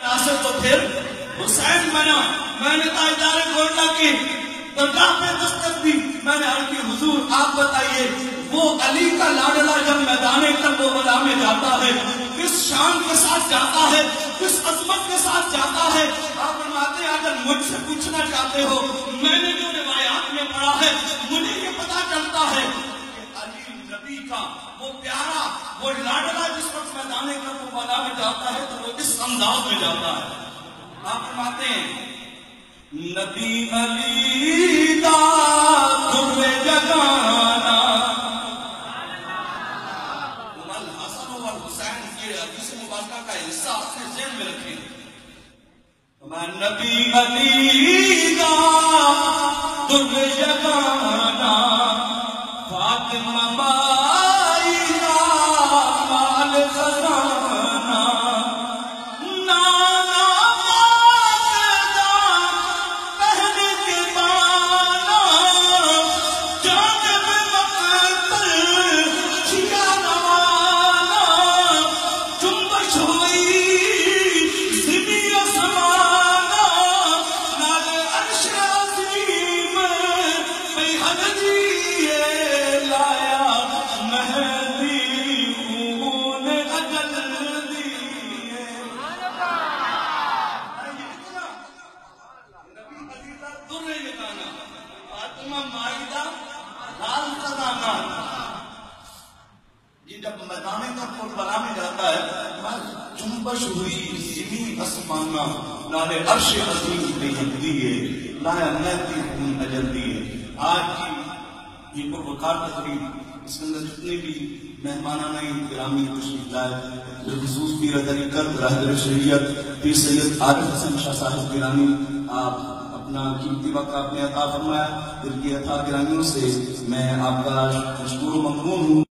تو پھر حسین بنا. میں نے تاجدار گولڈا کی درگاہ پہ دستک دی. میں نے عرض کی حضور آپ بتائیے وہ علی کا لاڈلا جب میدان کربلا میں جاتا ہے کس شان کے ساتھ جاتا ہے, کس عظمت کے ساتھ جاتا ہے. آپ فرماتے ہیں اگر مجھ سے پوچھنا چاہتے ہو میں نے جو روایات میں پڑھا ہے مجھے یہ پتا چلتا ہے کہ علی نبی کا وہ پیارا وہ لاڈلا جس وقت میدان کربلا میں جاتا ہے تو وہ اس انداز میں جاتا ہے. آپ فرماتے ہیں نبی علی دا در جگانا. الحسن والحسین کی حدیث مبارکہ کا حصہ اپنے ذہن میں رکھیں. نبی علی دا در جگانا فاطمہ بائی دا مال خزانہ جب میدان کربلا میں جاتا ہے جنبش ہوئی زمین اسمانہ نالے عرش عظیم پہ ہندی ہے لایا مہتی خون اجل دیے. آج کی یہ پروکار تقریب اس کے اندر جتنے بھی مہمانانہ گرامی تشریف لائے بالخصوص پیر طریقت راہبر شریعت پیر سید عارف حسن شاہ صاحب گرامی آپ اپنا قیمتی وقت آپ نے عطا فرمایا. دل کی عطا گرامیوں سے میں آپ کا مشکور و ممنون ہوں.